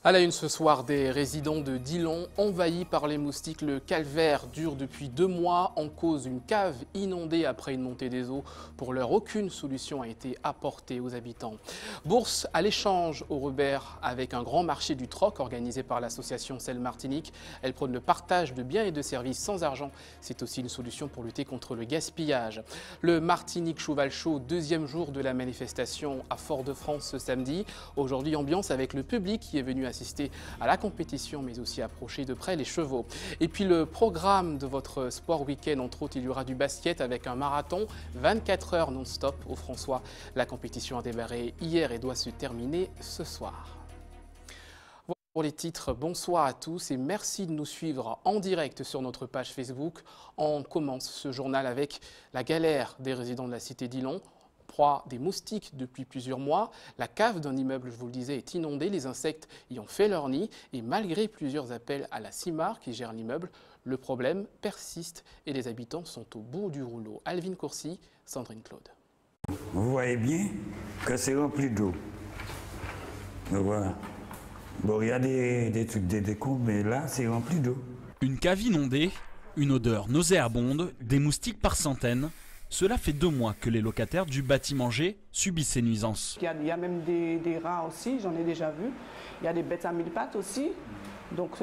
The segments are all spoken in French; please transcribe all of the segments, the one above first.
À la une ce soir, des résidents de Dillon envahis par les moustiques. Le calvaire dure depuis 2 mois. En cause, une cave inondée après une montée des eaux. Pour l'heure, aucune solution a été apportée aux habitants. Bourse à l'échange au Rebert avec un grand marché du troc organisé par l'association Selle Martinique. Elle prône le partage de biens et de services sans argent. C'est aussi une solution pour lutter contre le gaspillage. Le Martinique Cheval Show, deuxième jour de la manifestation à Fort-de-France ce samedi. Aujourd'hui, ambiance avec le public qui est venu assister à la compétition, mais aussi approcher de près les chevaux. Et puis le programme de votre sport week-end, entre autres, il y aura du basket avec un marathon 24 heures non-stop au François. La compétition a démarré hier et doit se terminer ce soir. Voilà pour les titres, bonsoir à tous et merci de nous suivre en direct sur notre page Facebook. On commence ce journal avec la galère des résidents de la cité Dillon. Proie des moustiques depuis plusieurs mois. La cave d'un immeuble, je vous le disais, est inondée. Les insectes y ont fait leur nid. Et malgré plusieurs appels à la CIMAR qui gère l'immeuble, le problème persiste et les habitants sont au bout du rouleau. Alvin Courcy, Sandrine Claude. Vous voyez bien que c'est rempli d'eau. Voilà. Bon, il y a des trucs, des coups, mais là, c'est rempli d'eau. Une cave inondée, une odeur nauséabonde, des moustiques par centaines. Cela fait 2 mois que les locataires du bâtiment G subissent ces nuisances. Il y a même des rats aussi, j'en ai déjà vu. Il y a des bêtes à 1000 pattes aussi. Donc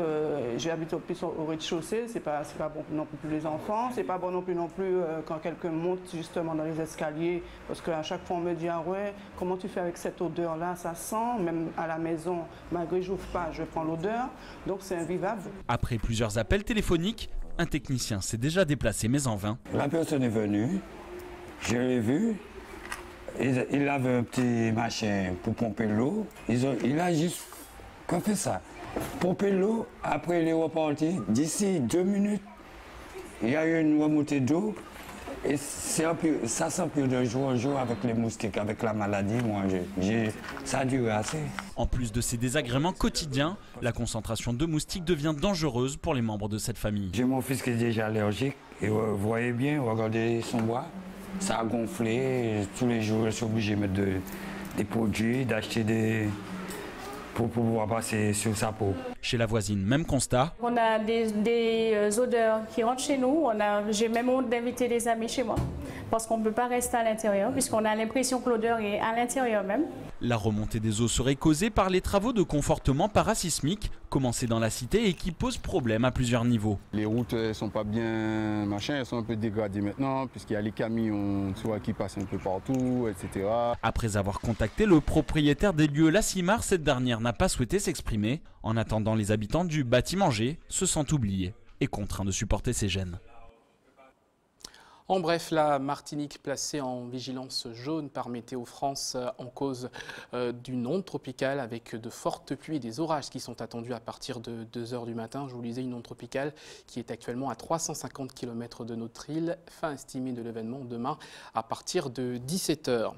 j'habite plus au rez-de-chaussée, c'est pas bon non plus pour les enfants, c'est pas bon non plus quand quelqu'un monte justement dans les escaliers, parce qu'à chaque fois on me dit ah ouais, comment tu fais avec cette odeur là, ça sent, même à la maison, malgré que j'ouvre pas, je prends l'odeur, donc c'est invivable. Après plusieurs appels téléphoniques, un technicien s'est déjà déplacé, mais en vain. La personne est venue, je l'ai vu, il avait un petit machin pour pomper l'eau, il a juste fait ça. Pomper l'eau, après il est reparti. D'ici 2 minutes, il y a eu une remontée d'eau. Et ça s'empire de jour en jour avec les moustiques, avec la maladie. Moi, ça a duré assez. En plus de ces désagréments quotidiens, la concentration de moustiques devient dangereuse pour les membres de cette famille. J'ai mon fils qui est déjà allergique. Et vous voyez bien, regardez son bois. Ça a gonflé. Et tous les jours, je suis obligé de mettre des produits, d'acheter pour pouvoir passer sur sa peau. Chez la voisine, même constat. On a des odeurs qui rentrent chez nous. J'ai même honte d'inviter des amis chez moi parce qu'on ne peut pas rester à l'intérieur puisqu'on a l'impression que l'odeur est à l'intérieur même. La remontée des eaux serait causée par les travaux de confortement parasismique commencés dans la cité et qui posent problème à plusieurs niveaux. Les routes ne sont pas bien elles sont un peu dégradées maintenant puisqu'il y a les camions qui passent un peu partout, etc. Après avoir contacté le propriétaire des lieux, la CIMAR, cette dernière n'a pas souhaité s'exprimer. En attendant, les habitants du bâtiment G se sentent oubliés et contraints de supporter ces gènes. En bref, la Martinique placée en vigilance jaune par Météo France en cause d'une onde tropicale avec de fortes pluies et des orages qui sont attendus à partir de 2 h du matin. Je vous lisais une onde tropicale qui est actuellement à 350 km de notre île. Fin estimée de l'événement demain à partir de 17 h.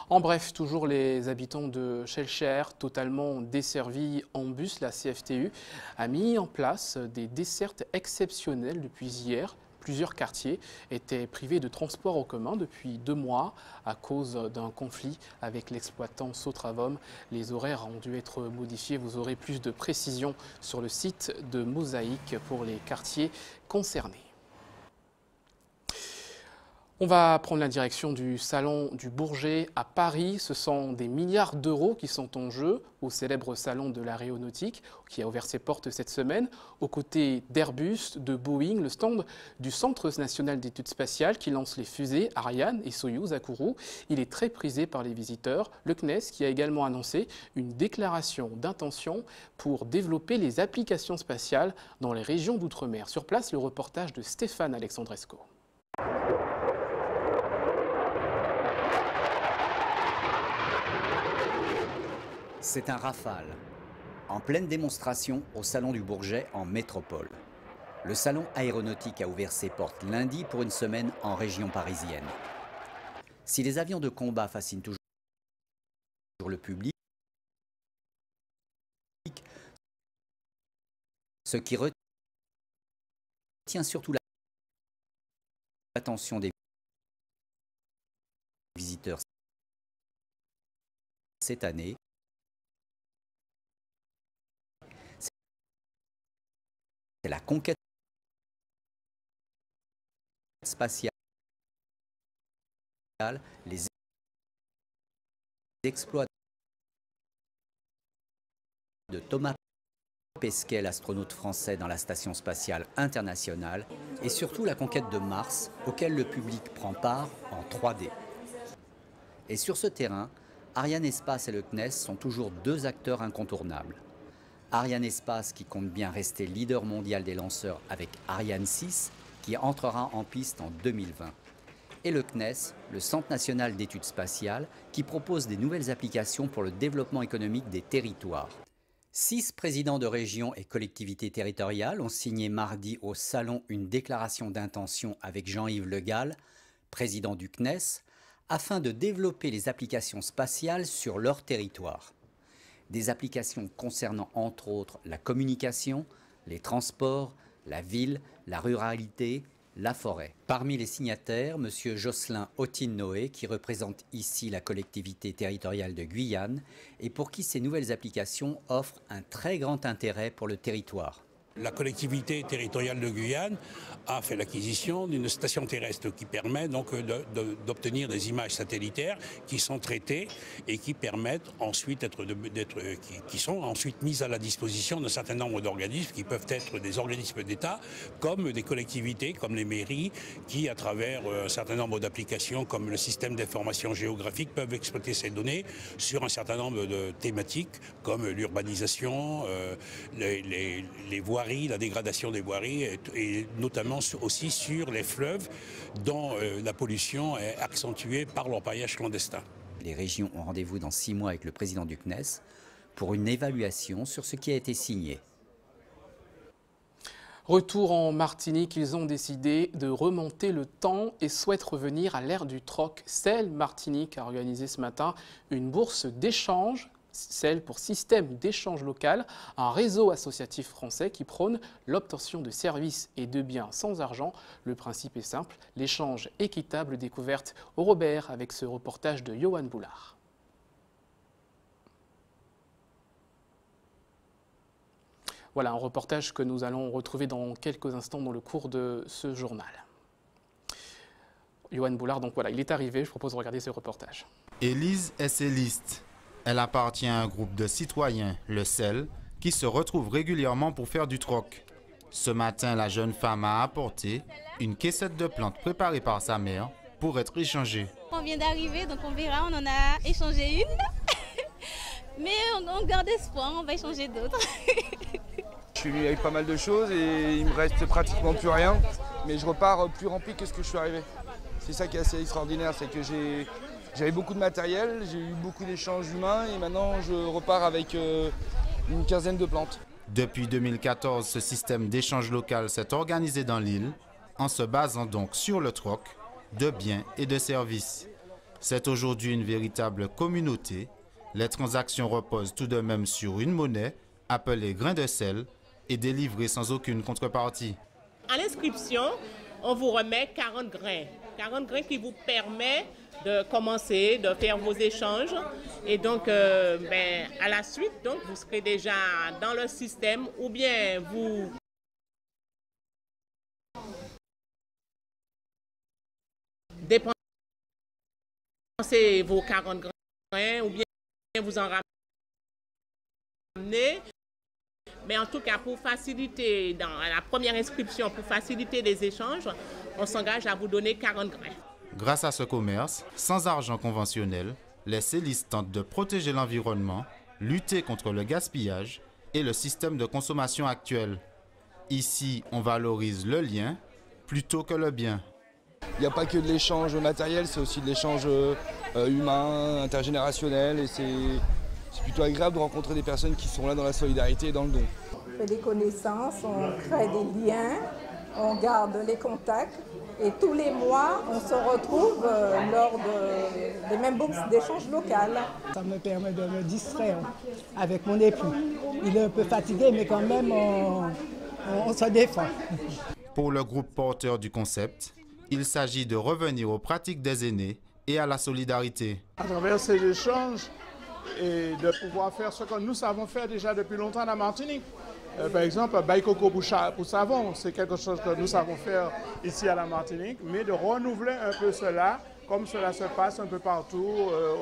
En bref, toujours les habitants de Schellcher, totalement desservis en bus, la CFTU a mis en place des dessertes exceptionnelles depuis hier. Plusieurs quartiers étaient privés de transport en commun depuis 2 mois à cause d'un conflit avec l'exploitant Sotravom. Les horaires ont dû être modifiés. Vous aurez plus de précisions sur le site de Mosaïque pour les quartiers concernés. On va prendre la direction du Salon du Bourget à Paris. Ce sont des milliards d'euros qui sont en jeu au célèbre Salon de l'aéronautique qui a ouvert ses portes cette semaine. Aux côtés d'Airbus, de Boeing, le stand du Centre national d'études spatiales qui lance les fusées Ariane et Soyouz à Kourou. Il est très prisé par les visiteurs. Le CNES qui a également annoncé une déclaration d'intention pour développer les applications spatiales dans les régions d'outre-mer. Sur place, le reportage de Stéphane Alexandresco. C'est un Rafale, en pleine démonstration au Salon du Bourget en métropole. Le salon aéronautique a ouvert ses portes lundi pour une semaine en région parisienne. Si les avions de combat fascinent toujours le public, ce qui retient surtout l'attention des visiteurs cette année, C'est la conquête spatiale, les exploits de Thomas Pesquet, l'astronaute français dans la Station spatiale internationale, et surtout la conquête de Mars, auquel le public prend part en 3D. Et sur ce terrain, Arianespace et le CNES sont toujours deux acteurs incontournables. Arianespace qui compte bien rester leader mondial des lanceurs avec Ariane 6, qui entrera en piste en 2020. Et le CNES, le Centre national d'études spatiales, qui propose des nouvelles applications pour le développement économique des territoires. 6 présidents de régions et collectivités territoriales ont signé mardi au Salon une déclaration d'intention avec Jean-Yves Le Gall, président du CNES, afin de développer les applications spatiales sur leur territoire. Des applications concernant entre autres la communication, les transports, la ville, la ruralité, la forêt. Parmi les signataires, M. Jocelyn Otine-Noé, qui représente ici la collectivité territoriale de Guyane et pour qui ces nouvelles applications offrent un très grand intérêt pour le territoire. La collectivité territoriale de Guyane a fait l'acquisition d'une station terrestre qui permet donc d'obtenir des images satellitaires qui sont traitées et qui permettent ensuite qui sont ensuite mises à la disposition d'un certain nombre d'organismes qui peuvent être des organismes d'État comme des collectivités, comme les mairies, qui à travers un certain nombre d'applications comme le système d'information géographique peuvent exploiter ces données sur un certain nombre de thématiques comme l'urbanisation, les voiries, la dégradation des voiries et notamment aussi sur les fleuves dont la pollution est accentuée par l'orpaillage clandestin. Les régions ont rendez-vous dans 6 mois avec le président du CNES pour une évaluation sur ce qui a été signé. Retour en Martinique, ils ont décidé de remonter le temps et souhaitent revenir à l'ère du troc. Celle Martinique a organisé ce matin une bourse d'échange, celle pour Système d'échange local, un réseau associatif français qui prône l'obtention de services et de biens sans argent. Le principe est simple, l'échange équitable, découverte au Robert avec ce reportage de Yohan Boulard. Voilà un reportage que nous allons retrouver dans quelques instants dans le cours de ce journal. Yohan Boulard, donc voilà, il est arrivé, je propose de regarder ce reportage. Élise est celliste. Elle appartient à un groupe de citoyens, le CEL, qui se retrouvent régulièrement pour faire du troc. Ce matin, la jeune femme a apporté une caissette de plantes préparée par sa mère pour être échangée. On vient d'arriver, donc on verra, on en a échangé une. Mais on garde espoir, on va échanger d'autres. Je suis venu avec pas mal de choses et il me reste pratiquement plus rien. Mais je repars plus rempli que ce que je suis arrivé. C'est ça qui est assez extraordinaire, c'est que j'avais beaucoup de matériel, j'ai eu beaucoup d'échanges humains et maintenant je repars avec une quinzaine de plantes. Depuis 2014, ce système d'échange local s'est organisé dans l'île en se basant donc sur le troc de biens et de services. C'est aujourd'hui une véritable communauté. Les transactions reposent tout de même sur une monnaie appelée grain de sel et délivrée sans aucune contrepartie. À l'inscription, on vous remet 40 grains. 40 grains qui vous permet de commencer, de faire vos échanges. Et donc, à la suite, donc, vous serez déjà dans le système ou bien vous dépensez vos 40 grains ou bien vous en ramenez. Mais en tout cas, pour faciliter, dans la première inscription, pour faciliter les échanges, on s'engage à vous donner 40 grains. Grâce à ce commerce, sans argent conventionnel, les cellistes tentent de protéger l'environnement, lutter contre le gaspillage et le système de consommation actuel. Ici, on valorise le lien plutôt que le bien. Il n'y a pas que de l'échange matériel, c'est aussi de l'échange humain, intergénérationnel et c'est plutôt agréable de rencontrer des personnes qui sont là dans la solidarité et dans le don. On fait des connaissances, on crée des liens, on garde les contacts et tous les mois on se retrouve lors des mêmes bourses d'échange local. Ça me permet de me distraire avec mon époux. Il est un peu fatigué mais quand même on se défend. Pour le groupe porteur du concept, il s'agit de revenir aux pratiques des aînés et à la solidarité. À travers ces échanges, et de pouvoir faire ce que nous savons faire déjà depuis longtemps à la Martinique, Par exemple, Baïkoko pour savon, c'est quelque chose que nous savons faire ici à la Martinique, mais de renouveler un peu cela, comme cela se passe un peu partout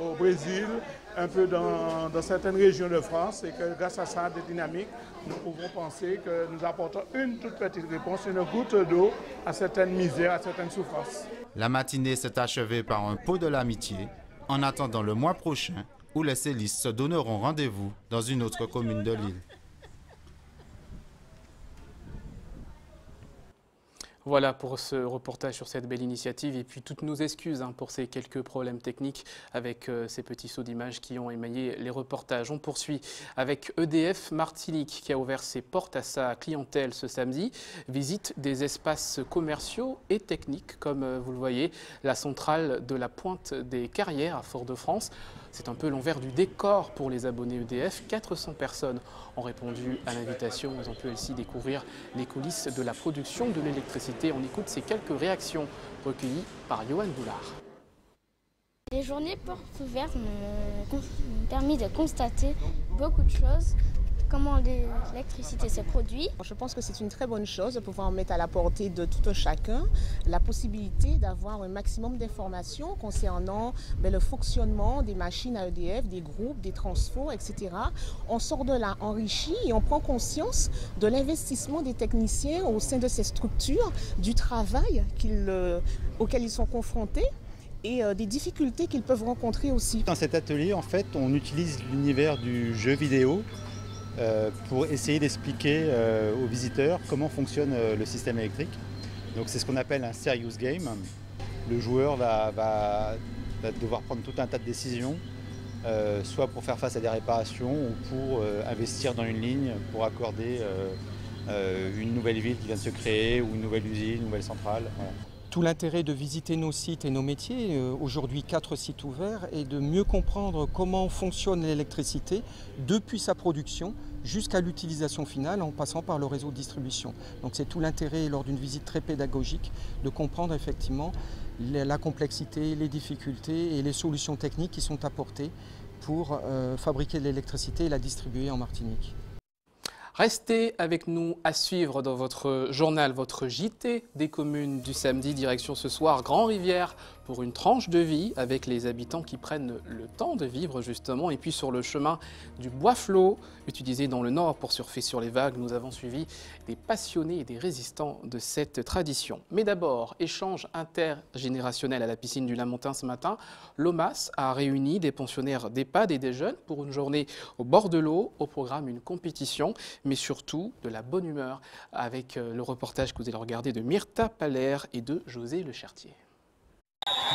au Brésil, un peu dans certaines régions de France, et que grâce à ça, des dynamiques, nous pouvons penser que nous apportons une toute petite réponse, une goutte d'eau à certaines misères, à certaines souffrances. La matinée s'est achevée par un pot de l'amitié, en attendant le mois prochain, où les Célistes se donneront rendez-vous dans une autre commune de l'île. Voilà pour ce reportage sur cette belle initiative et puis toutes nos excuses pour ces quelques problèmes techniques avec ces petits sauts d'images qui ont émaillé les reportages. On poursuit avec EDF Martinique qui a ouvert ses portes à sa clientèle ce samedi. Visite des espaces commerciaux et techniques comme vous le voyez, la centrale de la Pointe des Carrières à Fort-de-France. C'est un peu l'envers du décor pour les abonnés EDF. 400 personnes ont répondu à l'invitation. Ils ont pu aussi découvrir les coulisses de la production de l'électricité. On écoute ces quelques réactions recueillies par Yoann Boulard. Les journées portes ouvertes m'ont permis de constater beaucoup de choses. Comment l'électricité se produit. Je pense que c'est une très bonne chose de pouvoir mettre à la portée de tout un chacun la possibilité d'avoir un maximum d'informations concernant le fonctionnement des machines à EDF, des groupes, des transfos, etc. On sort de là enrichi et on prend conscience de l'investissement des techniciens au sein de ces structures, du travail auquel ils sont confrontés et des difficultés qu'ils peuvent rencontrer aussi. Dans cet atelier, en fait, on utilise l'univers du jeu vidéo pour essayer d'expliquer aux visiteurs comment fonctionne le système électrique. Donc c'est ce qu'on appelle un serious game. Le joueur va devoir prendre tout un tas de décisions, soit pour faire face à des réparations ou pour investir dans une ligne, pour accorder une nouvelle ville qui vient de se créer ou une nouvelle usine, une nouvelle centrale. Voilà. Tout l'intérêt de visiter nos sites et nos métiers, aujourd'hui 4 sites ouverts, est de mieux comprendre comment fonctionne l'électricité depuis sa production jusqu'à l'utilisation finale en passant par le réseau de distribution. Donc c'est tout l'intérêt lors d'une visite très pédagogique de comprendre effectivement la complexité, les difficultés et les solutions techniques qui sont apportées pour fabriquer de l'électricité et la distribuer en Martinique. Restez avec nous à suivre dans votre journal, votre JT des communes du samedi. Direction ce soir Grand-Rivière pour une tranche de vie avec les habitants qui prennent le temps de vivre justement. Et puis sur le chemin du bois-flot, utilisé dans le Nord pour surfer sur les vagues, nous avons suivi des passionnés et des résistants de cette tradition. Mais d'abord, échange intergénérationnel à la piscine du Lamentin ce matin. L'OMAS a réuni des pensionnaires d'EHPAD et des jeunes pour une journée au bord de l'eau. Au programme, une compétition, mais surtout de la bonne humeur avec le reportage que vous allez regarder de Myrta Paler et de José Le Chertier.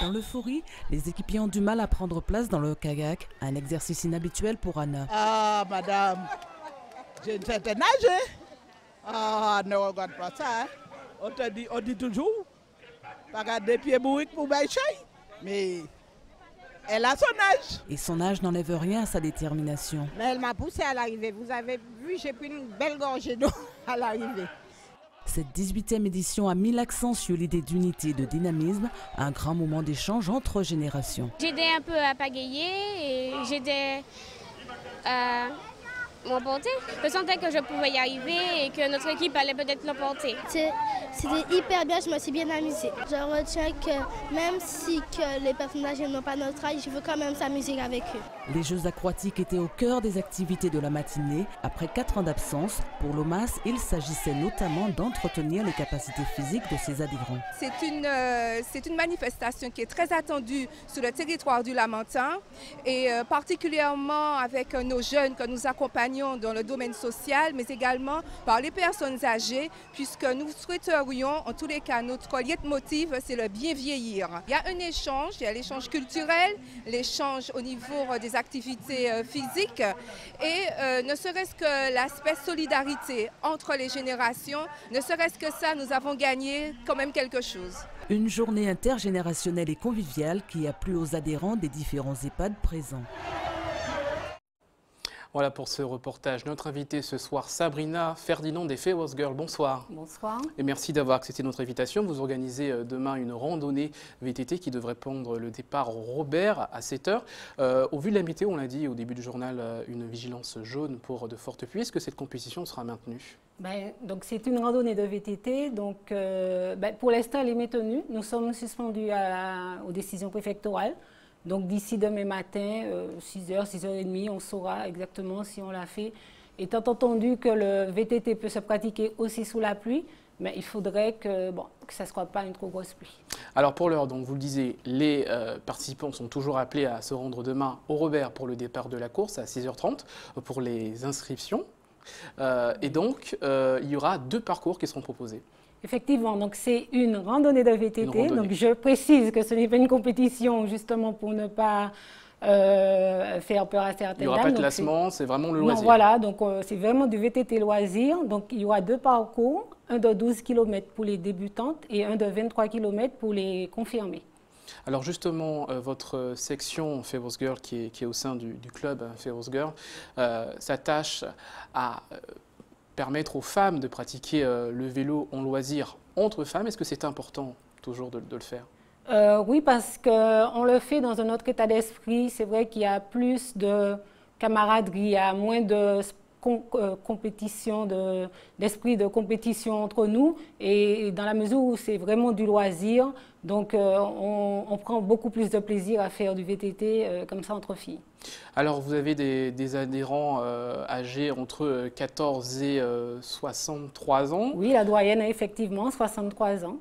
Dans l'euphorie, les équipiers ont du mal à prendre place dans le kayak, un exercice inhabituel pour Anna. Ah, madame, j'ai une certaine âge. Ah, ne regarde pas ça. On dit toujours, pas garder des pieds bourriques pour bailler. Mais elle a son âge. Et son âge n'enlève rien à sa détermination. Mais elle m'a poussée à l'arrivée. Vous avez vu, j'ai pris une belle gorgée d'eau à l'arrivée. Cette 18e édition a mis l'accent sur l'idée d'unité et de dynamisme, un grand moment d'échange entre générations. J'aidais un peu à pagayer et j'aidais à m'emporter. Je sentais que je pouvais y arriver et que notre équipe allait peut-être l'emporter. C'était hyper bien, je me suis bien amusée. Je retiens que même si que les personnes âgées n'ont pas notre âge, je veux quand même s'amuser avec eux. Les Jeux aquatiques étaient au cœur des activités de la matinée. Après 4 ans d'absence, pour l'OMAS, il s'agissait notamment d'entretenir les capacités physiques de ses adhérents. C'est une manifestation qui est très attendue sur le territoire du Lamentin et particulièrement avec nos jeunes que nous accompagnons dans le domaine social, mais également par les personnes âgées, puisque nous souhaiterions, en tous les cas, notre leitmotiv, c'est le bien vieillir. Il y a un échange, il y a l'échange culturel, l'échange au niveau des activités physiques et ne serait-ce que l'aspect solidarité entre les générations, ne serait-ce que ça, nous avons gagné quand même quelque chose. Une journée intergénérationnelle et conviviale qui a plu aux adhérents des différents EHPAD présents. Voilà pour ce reportage. Notre invitée ce soir, Sabrina Ferdinand des Famous Girls. Bonsoir. Bonsoir. Et merci d'avoir accepté notre invitation. Vous organisez demain une randonnée VTT qui devrait prendre le départ au Robert à 7 h. Au vu de la météo, on l'a dit au début du journal, une vigilance jaune pour de fortes pluies. Est-ce que cette compétition sera maintenue? Donc c'est une randonnée de VTT. Donc, pour l'instant, elle est maintenue. Nous sommes suspendus aux décisions préfectorales. Donc d'ici demain matin, 6h, 6h30, on saura exactement si on l'a fait. Étant entendu que le VTT peut se pratiquer aussi sous la pluie, mais il faudrait que ça ne soit pas une trop grosse pluie. Alors pour l'heure, donc vous le disiez, les participants sont toujours appelés à se rendre demain au Robert pour le départ de la course à 6h30 pour les inscriptions. Et donc, il y aura 2 parcours qui seront proposés. Effectivement, donc c'est une randonnée de VTT. Donc je précise que ce n'est pas une compétition justement pour ne pas faire peur à certaines dames. Il n'y aura pas de classement, c'est vraiment le loisir. Non, voilà, donc c'est vraiment du VTT loisir. Donc il y aura 2 parcours, un de 12 km pour les débutantes et un de 23 km pour les confirmés. Alors justement, votre section Famous Girl qui est au sein du club Famous Girl s'attache à permettre aux femmes de pratiquer le vélo en loisir entre femmes. Est-ce que c'est important toujours de le faire? Oui, parce qu'on le fait dans un autre état d'esprit. C'est vrai qu'il y a plus de camaraderie, il y a moins de compétition, d'esprit de compétition entre nous. Et dans la mesure où c'est vraiment du loisir, donc on prend beaucoup plus de plaisir à faire du VTT comme ça entre filles. Alors vous avez des adhérents âgés entre 14 et 63 ans. Oui, la doyenne a effectivement 63 ans.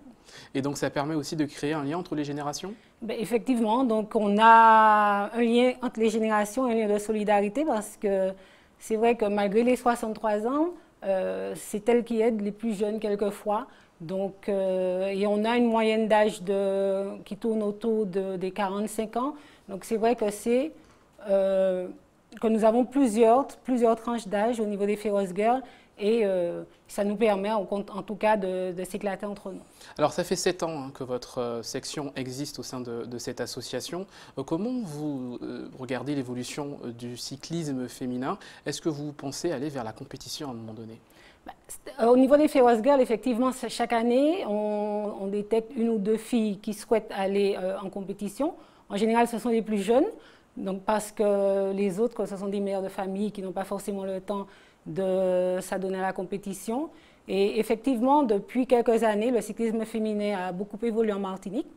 Et donc ça permet aussi de créer un lien entre les générations? Effectivement, donc on a un lien entre les générations, un lien de solidarité parce que c'est vrai que malgré les 63 ans, c'est elle qui aide les plus jeunes quelquefois. Donc, et on a une moyenne d'âge qui tourne autour des 45 ans. Donc c'est vrai que que nous avons plusieurs tranches d'âge au niveau des Famous Girls et ça nous permet en tout cas de s'éclater entre nous. Alors ça fait 7 ans que votre section existe au sein de cette association. Comment vous regardez l'évolution du cyclisme féminin? Est-ce que vous pensez aller vers la compétition à un moment donné? Au niveau des Famous Girls, effectivement, chaque année, on détecte 1 ou 2 filles qui souhaitent aller en compétition. En général, ce sont les plus jeunes, donc parce que les autres, ce sont des mères de famille qui n'ont pas forcément le temps de s'adonner à la compétition. Et effectivement, depuis quelques années, le cyclisme féminin a beaucoup évolué en Martinique,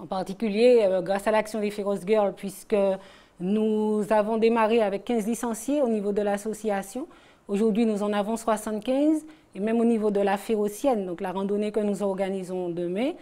en particulier grâce à l'action des Famous Girls, puisque nous avons démarré avec 15 licenciés au niveau de l'association. Aujourd'hui, nous en avons 75, et même au niveau de la Férocienne, donc la randonnée que nous organisons demain,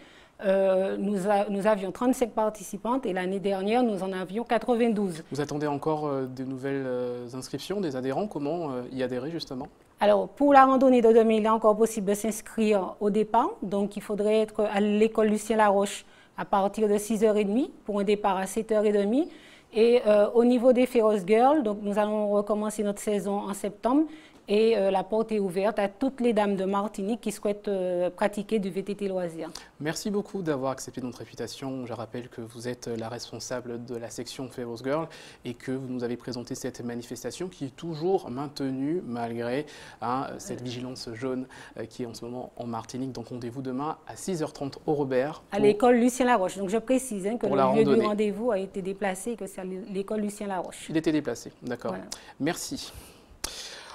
nous avions 35 participantes et l'année dernière, nous en avions 92. Vous attendez encore de nouvelles inscriptions, des adhérents? Comment y adhérer justement? Alors, pour la randonnée de demain, il est encore possible de s'inscrire au départ. Donc, il faudrait être à l'école Lucien Laroche à partir de 6h30 pour un départ à 7h30. Et au niveau des Famous Girls, donc, nous allons recommencer notre saison en septembre. Et la porte est ouverte à toutes les dames de Martinique qui souhaitent pratiquer du VTT loisir. Merci beaucoup d'avoir accepté notre invitation. Je rappelle que vous êtes la responsable de la section Famous Girls et que vous nous avez présenté cette manifestation qui est toujours maintenue malgré cette vigilance jaune qui est en ce moment en Martinique. Donc rendez-vous demain à 6h30 au Robert. À l'école Lucien Laroche. Donc je précise que le lieu du rendez-vous a été déplacé et que c'est à l'école Lucien Laroche. Il était déplacé, d'accord. Voilà. Merci.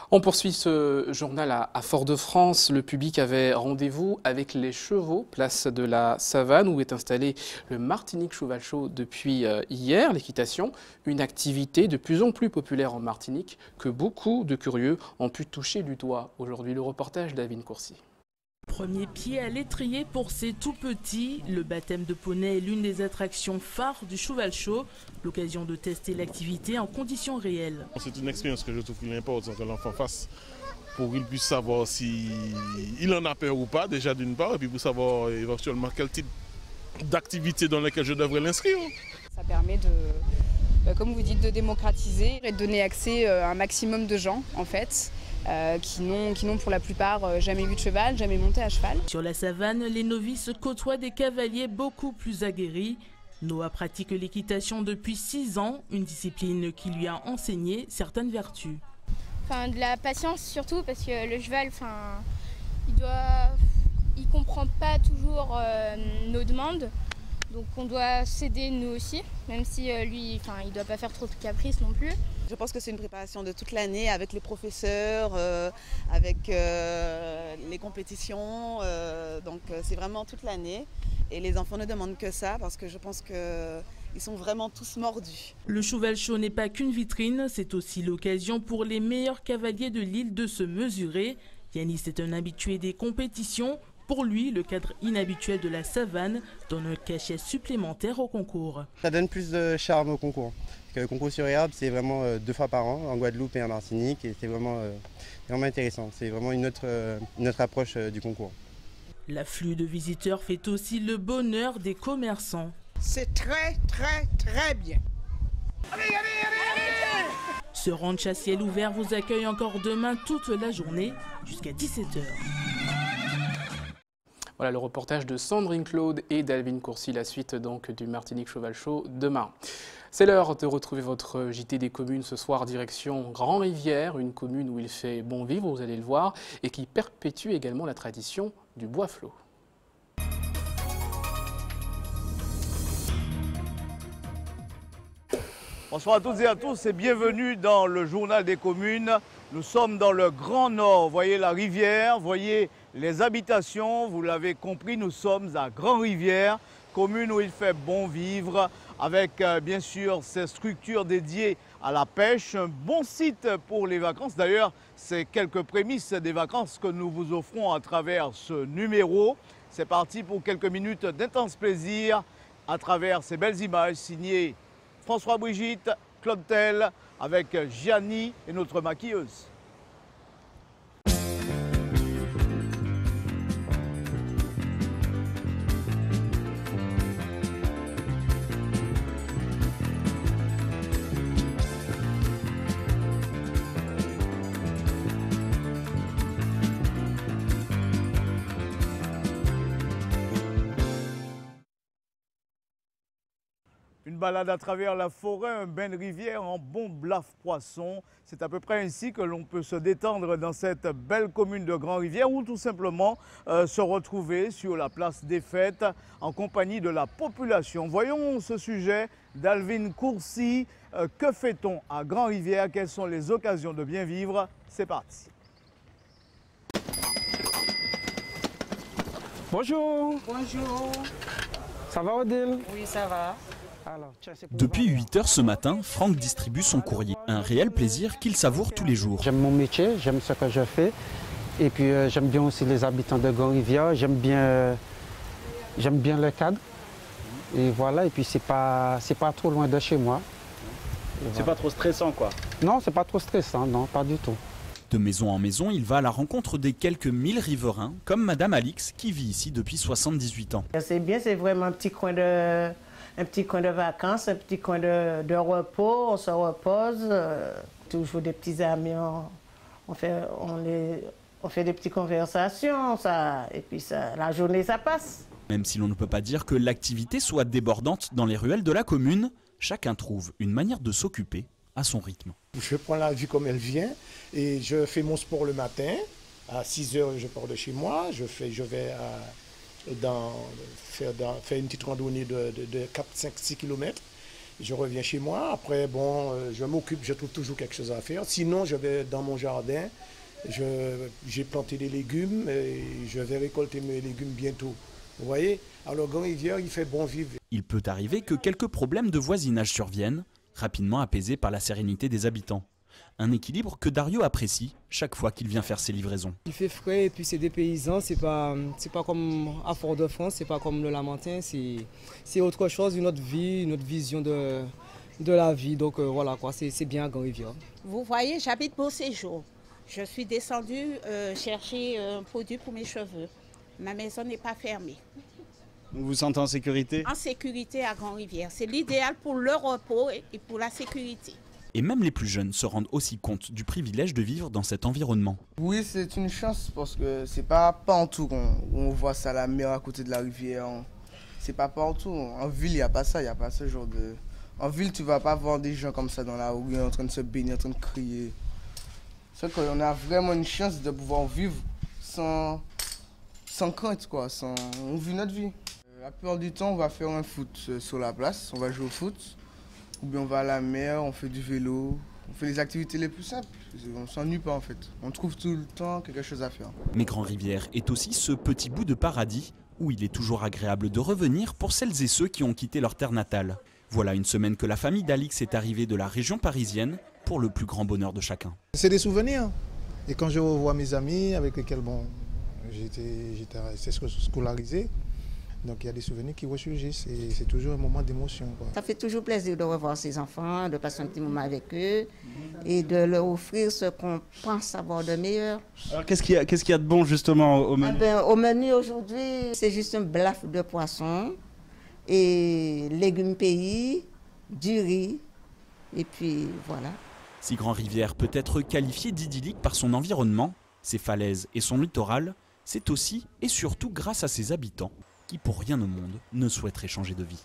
On poursuit ce journal à Fort-de-France. Le public avait rendez-vous avec les chevaux, place de la Savane, où est installé le Martinique Cheval Show depuis hier, l'équitation. Une activité de plus en plus populaire en Martinique que beaucoup de curieux ont pu toucher du doigt. Aujourd'hui, le reportage d'Avine Courcy. Premier pied à l'étrier pour ces tout petits, le baptême de poney est l'une des attractions phares du Cheval Show, l'occasion de tester l'activité en conditions réelles. C'est une expérience que je trouve qu'il est important que l'enfant fasse pour qu'il puisse savoir s'il en a peur ou pas, déjà d'une part, et puis pour savoir éventuellement quel type d'activité dans laquelle je devrais l'inscrire. Ça permet comme vous dites, de démocratiser et de donner accès à un maximum de gens en fait. Qui n'ont pour la plupart jamais vu de cheval, jamais monté à cheval. Sur la savane, les novices côtoient des cavaliers beaucoup plus aguerris. Noah pratique l'équitation depuis 6 ans, une discipline qui lui a enseigné certaines vertus. Enfin, de la patience surtout, parce que le cheval, il comprend pas toujours nos demandes. Donc on doit s'aider nous aussi, même si lui, il doit pas faire trop de caprices non plus. Je pense que c'est une préparation de toute l'année avec les professeurs, avec les compétitions. Donc c'est vraiment toute l'année. Et les enfants ne demandent que ça parce que je pense qu'ils sont vraiment tous mordus. Le Cheval Show n'est pas qu'une vitrine, c'est aussi l'occasion pour les meilleurs cavaliers de l'île de se mesurer. Yanis est un habitué des compétitions. Pour lui, le cadre inhabituel de la savane donne un cachet supplémentaire au concours. Ça donne plus de charme au concours. Parce que le concours sur herbe, c'est vraiment 2 fois par an, en Guadeloupe et en Martinique. Et c'est vraiment intéressant. C'est vraiment une autre approche du concours. L'afflux de visiteurs fait aussi le bonheur des commerçants. C'est très, très, très bien. Ce ranch à ciel ouvert vous accueille encore demain toute la journée jusqu'à 17h. Voilà le reportage de Sandrine Claude et d'Alvin Courcy, la suite donc du Martinique Cheval Show demain. C'est l'heure de retrouver votre JT des communes ce soir, direction Grand-Rivière, une commune où il fait bon vivre, vous allez le voir, et qui perpétue également la tradition du bois flot. Bonsoir à toutes et à tous et bienvenue dans le journal des communes. Nous sommes dans le Grand Nord, vous voyez la rivière, vous voyez les habitations, vous l'avez compris, nous sommes à Grand-Rivière, commune où il fait bon vivre, avec bien sûr ces structures dédiées à la pêche. Un bon site pour les vacances, d'ailleurs c'est quelques prémices des vacances que nous vous offrons à travers ce numéro. C'est parti pour quelques minutes d'intense plaisir à travers ces belles images signées François Brigitte, Claude Tell, avec Gianni et notre maquilleuse. Une balade à travers la forêt, un bain de rivière en bon blaf-poisson. C'est à peu près ainsi que l'on peut se détendre dans cette belle commune de Grand-Rivière ou tout simplement se retrouver sur la place des fêtes en compagnie de la population. Voyons ce sujet d'Alvin Courcy. Que fait-on à Grand-Rivière? Quelles sont les occasions de bien vivre? C'est parti. Bonjour. Bonjour. Ça va Odile? Oui, ça va. Depuis 8 h ce matin, Franck distribue son courrier. Un réel plaisir qu'il savoure tous les jours. J'aime mon métier, j'aime ce que je fais. Et puis j'aime bien aussi les habitants de Grand-Rivière. J'aime bien le cadre. Et voilà, et puis c'est pas trop loin de chez moi. C'est pas trop stressant quoi? Non, c'est pas trop stressant, non, pas du tout. De maison en maison, il va à la rencontre des quelques 1000 riverains, comme Madame Alix, qui vit ici depuis 78 ans. C'est bien, c'est vraiment un petit coin de vacances, un petit coin de repos, on se repose. Toujours des petits amis, on fait des petites conversations, et puis la journée, ça passe. Même si l'on ne peut pas dire que l'activité soit débordante dans les ruelles de la commune, chacun trouve une manière de s'occuper à son rythme. Je prends la vie comme elle vient et je fais mon sport le matin. À 6 h, je pars de chez moi. Je vais faire une petite randonnée de 4, 5, 6 km. Je reviens chez moi. Après, je m'occupe, je trouve toujours quelque chose à faire. Sinon, je vais dans mon jardin. J'ai planté des légumes et je vais récolter mes légumes bientôt. Vous voyez? Alors, Grand-Rivière, il fait bon vivre. Il peut arriver que quelques problèmes de voisinage surviennent, rapidement apaisés par la sérénité des habitants. Un équilibre que Dario apprécie chaque fois qu'il vient faire ses livraisons. Il fait frais et puis c'est des paysans, c'est pas comme à Fort-de-France, c'est pas comme le Lamentin, c'est autre chose, une autre vie, une autre vision de la vie. Donc voilà quoi, c'est bien à Grand-Rivière. Vous voyez, j'habite Beauséjour. Je suis descendue chercher un produit pour mes cheveux. Ma maison n'est pas fermée. Vous vous sentez en sécurité? En sécurité à Grand-Rivière. C'est l'idéal pour le repos et pour la sécurité. Et même les plus jeunes se rendent aussi compte du privilège de vivre dans cet environnement. Oui, c'est une chance parce que c'est pas en tout qu'on voit ça, la mer à côté de la rivière. c'est pas partout. En ville, il n'y a pas ça, il n'y a pas ce genre de... En ville, tu vas pas voir des gens comme ça dans la rue, en train de se baigner, en train de crier. C'est qu'on a vraiment une chance de pouvoir vivre sans crainte, quoi. On vit notre vie. La plupart du temps, on va faire un foot sur la place, on va jouer au foot. Ou bien on va à la mer, on fait du vélo, on fait les activités les plus simples. On ne s'ennuie pas en fait. On trouve tout le temps quelque chose à faire. Mais Grand-Rivière est aussi ce petit bout de paradis où il est toujours agréable de revenir pour celles et ceux qui ont quitté leur terre natale. Voilà une semaine que la famille d'Alix est arrivée de la région parisienne pour le plus grand bonheur de chacun. C'est des souvenirs. Et quand je revois mes amis avec lesquels j'étais scolarisé, donc il y a des souvenirs qui ressurgissent et c'est toujours un moment d'émotion. Ça fait toujours plaisir de revoir ses enfants, de passer un petit moment avec eux et de leur offrir ce qu'on pense avoir de meilleur. Alors qu'est-ce qu'il y a de bon justement au menu? Au menu aujourd'hui, c'est juste un blaf de poisson et légumes pays, du riz et puis voilà. Si Grand-Rivière peut être qualifié d'idyllique par son environnement, ses falaises et son littoral, c'est aussi et surtout grâce à ses habitants qui, pour rien au monde, ne souhaiteraient changer de vie.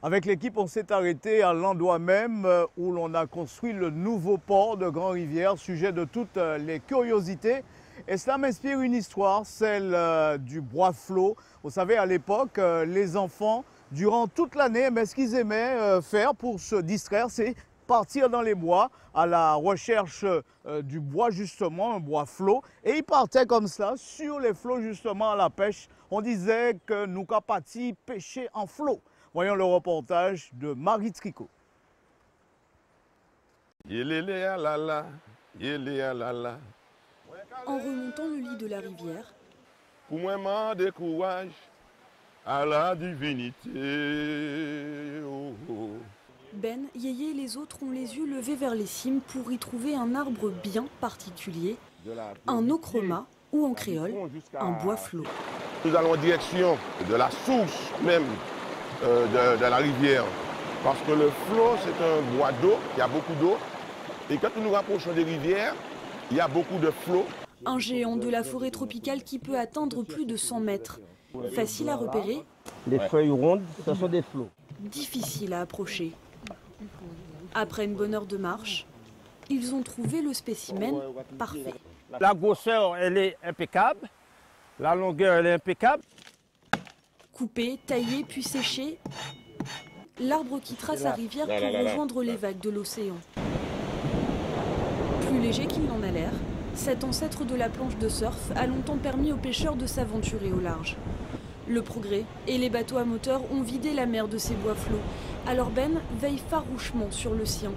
Avec l'équipe, on s'est arrêté à l'endroit même où l'on a construit le nouveau port de Grand-Rivière, sujet de toutes les curiosités. Et cela m'inspire une histoire, celle du bois flot. Vous savez, à l'époque, les enfants, durant toute l'année, ce qu'ils aimaient faire pour se distraire, c'est partir dans les bois à la recherche du bois justement, un bois flot. Et ils partaient comme ça sur les flots justement à la pêche. On disait que nous capati pêcher en flot. Voyons le reportage de Marie Tricot. En remontant le lit de la rivière, pour moi, m'en décourage à la divinité. Ben, Yéyé et les autres ont les yeux levés vers les cimes pour y trouver un arbre bien particulier, un ochroma ou en créole, un bois flot. Nous allons en direction de la source même de la rivière, parce que le flot c'est un bois d'eau, il y a beaucoup d'eau, et quand nous nous rapprochons des rivières, il y a beaucoup de flots. Un géant de la forêt tropicale qui peut atteindre plus de 100 mètres. Facile à repérer. Les feuilles rondes, ce sont des flots. Difficile à approcher. Après une bonne heure de marche, ils ont trouvé le spécimen parfait. La grosseur, elle est impeccable. La longueur, elle est impeccable. Coupé, taillé, puis séché, l'arbre quittera sa rivière pour rejoindre les vagues de l'océan. Plus léger qu'il n'en a l'air, cet ancêtre de la planche de surf a longtemps permis aux pêcheurs de s'aventurer au large. Le progrès et les bateaux à moteur ont vidé la mer de ses bois flots. Alors Ben veille farouchement sur le sien.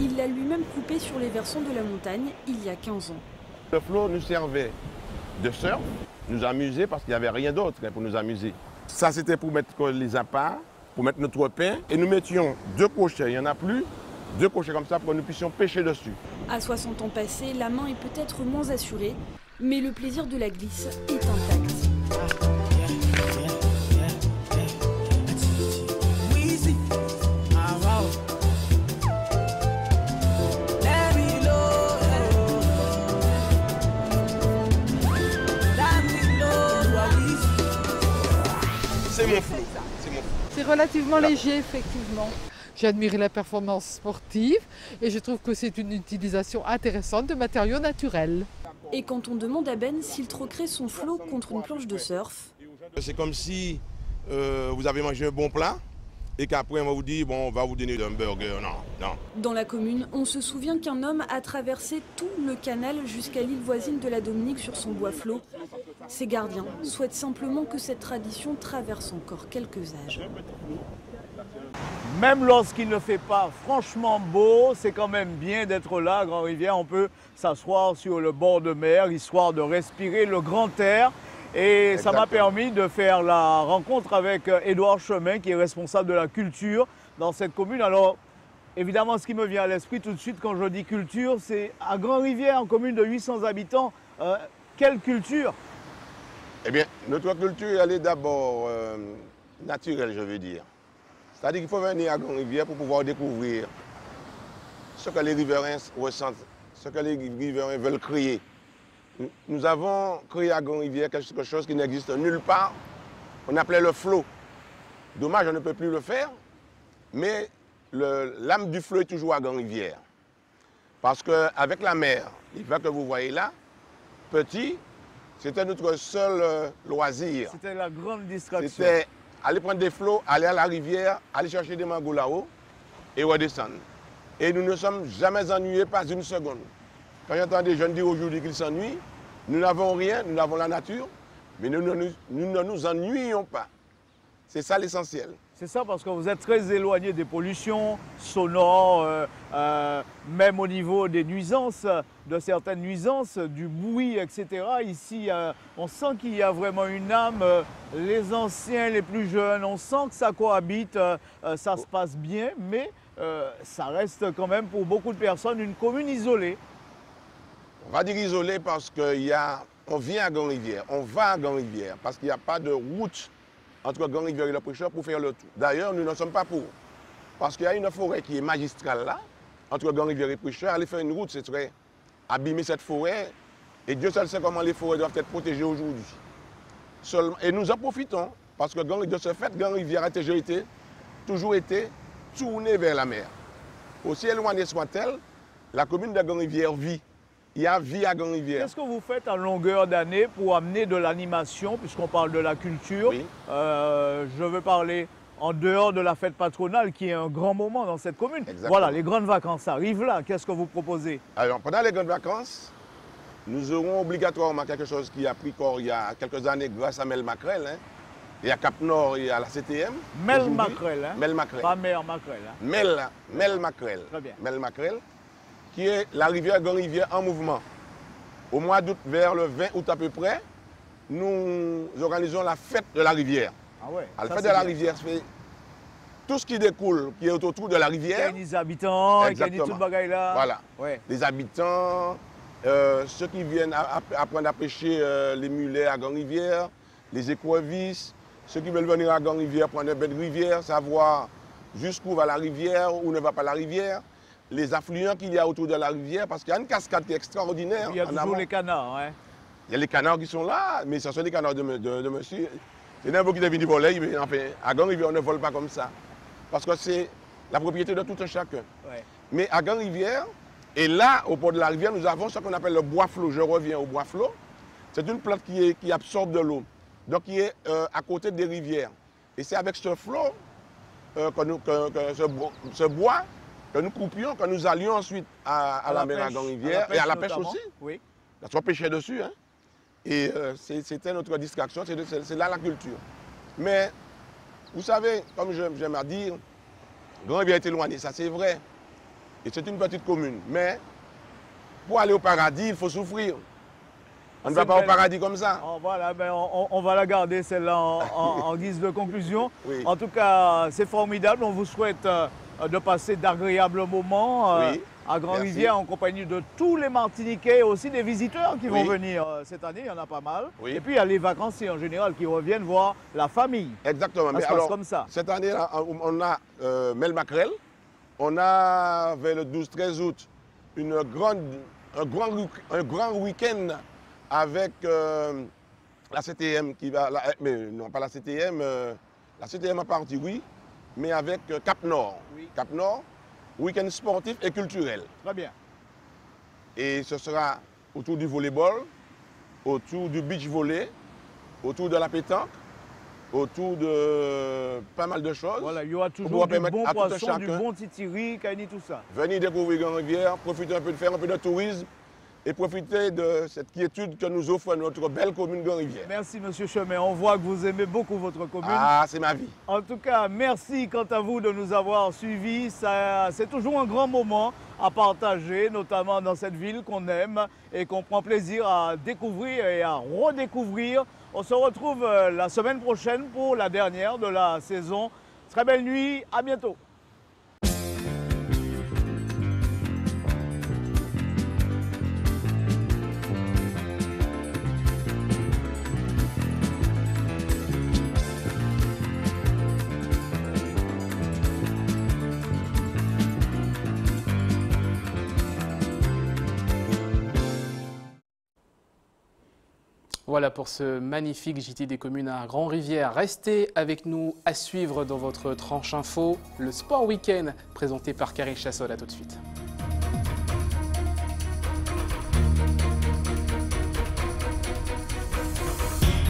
Il l'a lui-même coupé sur les versants de la montagne il y a 15 ans. Le flot nous servait de surf, nous amuser parce qu'il n'y avait rien d'autre pour nous amuser. Ça c'était pour mettre les appâts, pour mettre notre pain et nous mettions 2 crochets, il n'y en a plus, 2 crochets comme ça pour que nous puissions pêcher dessus. À 60 ans passés, la main est peut-être moins assurée, mais le plaisir de la glisse est intact. C'est mon flot. C'est relativement léger, effectivement. J'ai admiré la performance sportive et je trouve que c'est une utilisation intéressante de matériaux naturels. Et quand on demande à Ben s'il troquerait son flot contre une planche de surf, c'est comme si vous avez mangé un bon plat et qu'après on va vous dire bon, on va vous donner un burger. Non. Dans la commune, on se souvient qu'un homme a traversé tout le canal jusqu'à l'île voisine de la Dominique sur son bois flot. Ses gardiens souhaitent simplement que cette tradition traverse encore quelques âges. Même lorsqu'il ne fait pas franchement beau, c'est quand même bien d'être là à Grand-Rivière. On peut s'asseoir sur le bord de mer, histoire de respirer le grand air. Et ça m'a permis de faire la rencontre avec Édouard Chemin, qui est responsable de la culture dans cette commune. Alors, évidemment, ce qui me vient à l'esprit tout de suite quand je dis culture, c'est à Grand-Rivière, en commune de 800 habitants, quelle culture? Eh bien, notre culture, elle est d'abord naturelle, je veux dire. C'est-à-dire qu'il faut venir à Grand-Rivière pour pouvoir découvrir ce que les riverains ressentent, ce que les riverains veulent créer. Nous avons créé à Grand-Rivière quelque chose qui n'existe nulle part on appelait le flot. Dommage, on ne peut plus le faire, mais l'âme du flot est toujours à Grand-Rivière. Parce qu'avec la mer, l'hiver que vous voyez là, petit, c'était notre seul loisir. C'était la grande distraction. C'était aller prendre des flots, aller à la rivière, aller chercher des mangots là-haut et redescendre. Et nous ne sommes jamais ennuyés, pas une seconde. Quand j'entends des jeunes dire aujourd'hui qu'ils s'ennuient, nous n'avons rien, nous avons la nature, mais nous ne nous ennuyons pas. C'est ça l'essentiel. C'est ça parce que vous êtes très éloigné des pollutions sonores, même au niveau des nuisances, de certaines nuisances, du bruit, etc. Ici, on sent qu'il y a vraiment une âme. Les anciens, les plus jeunes, on sent que ça cohabite, ça se passe bien, mais ça reste quand même pour beaucoup de personnes une commune isolée. On va dire isolée parce qu'on vient à Grand-Rivière, on va à Grand-Rivière, parce qu'il n'y a pas de route entre Grand-Rivière et le Prêcheur pour faire le tour. D'ailleurs, nous ne sommes pas pour. Parce qu'il y a une forêt qui est magistrale là, entre Grand-Rivière et le Prêcheur. Aller faire une route, ce serait abîmer cette forêt. Et Dieu seul sait comment les forêts doivent être protégées aujourd'hui. Et nous en profitons, parce que de ce fait, Grand-Rivière a toujours été tournée vers la mer. Aussi éloignée soit-elle, la commune de Grand-Rivière vit. Il y a vie à Grand-Rivière. Qu'est-ce que vous faites en longueur d'année pour amener de l'animation, puisqu'on parle de la culture? Oui. Je veux parler en dehors de la fête patronale, qui est un grand moment dans cette commune. Exactement. Voilà, les grandes vacances arrivent là. Qu'est-ce que vous proposez? Alors, pendant les grandes vacances, nous aurons obligatoirement quelque chose qui a pris corps il y a quelques années grâce à Mel Macrel. Hein. Il y a Cap-Nord et à la CTM. Mel Macrel, hein? Mel Macrel. Pas Mère Macrel. Hein? Mel Macrel. Très bien. Mel Macrel, qui est la rivière Grand-Rivière en mouvement. Au mois d'août, vers le 20 août à peu près, nous organisons la fête de la rivière. Ah ouais, la fête de la rivière, c'est tout ce qui découle, qui est autour de la rivière. Il y a des habitants, il y a tout le bagaille là. Voilà. Ouais. Les habitants, ceux qui viennent apprendre à pêcher les mulets à Grand-Rivière, les écrevisses, ceux qui veulent venir à Grand-Rivière prendre un bain de rivière, savoir jusqu'où va la rivière, où ne va pas la rivière. Les affluents qu'il y a autour de la rivière, parce qu'il y a une cascade qui est extraordinaire. Il y a toujours les canards. Hein. Il y a les canards qui sont là, mais ce sont des canards de monsieur. C'est n'importe qui vient voler, mais enfin, à Grand-Rivière, on ne vole pas comme ça. Parce que c'est la propriété de tout un chacun. Ouais. Mais à Grand-Rivière, et là, au port de la rivière, nous avons ce qu'on appelle le bois flot. Je reviens au bois flot. C'est une plante qui absorbe de l'eau, donc qui est à côté des rivières. Et c'est avec ce flot, ce bois, que nous coupions, que nous allions ensuite à la mer à Grand-Rivière et à la pêche aussi. Oui. Parce qu'on pêchait dessus. Hein. Et c'était notre distraction, c'est là la culture. Mais vous savez, comme j'aime à dire, Grand-Rivière est éloigné, ça c'est vrai. Et c'est une petite commune. Mais pour aller au paradis, il faut souffrir. On ne va pas au paradis comme ça. Oh, voilà, ben on va la garder celle-là en guise de conclusion. Oui. En tout cas, c'est formidable. On vous souhaite de passer d'agréables moments à Grand-Rivière en compagnie de tous les Martiniquais et aussi des visiteurs qui vont venir cette année. Il y en a pas mal. Oui. Et puis il y a les vacanciers en général qui reviennent voir la famille. Exactement. Ça se passe comme ça. Cette année, on a Mel Macrel. On a, vers le 12-13 août, un grand week-end avec la CTM qui va... mais non, pas la CTM. La CTM a parti, oui, mais avec Cap-Nord. Oui. Cap-Nord, week-end sportif et culturel. Très bien. Et ce sera autour du volleyball, autour du beach volley, autour de la pétanque, autour de pas mal de choses. Voilà, il y aura toujours du bon poisson, du bon titiri, kaini, tout ça. Venez découvrir Grand-Rivière, profiter un peu de faire un peu de tourisme et profiter de cette quiétude que nous offre notre belle commune Grand-Rivière. Merci Monsieur Chemin, on voit que vous aimez beaucoup votre commune. Ah, c'est ma vie. En tout cas, merci quant à vous de nous avoir suivis. C'est toujours un grand moment à partager, notamment dans cette ville qu'on aime et qu'on prend plaisir à découvrir et à redécouvrir. On se retrouve la semaine prochaine pour la dernière de la saison. Très belle nuit, à bientôt. Voilà pour ce magnifique JT des communes à Grand-Rivière. Restez avec nous à suivre dans votre tranche info, le Sport Week-end présenté par Karine Chassol. À tout de suite.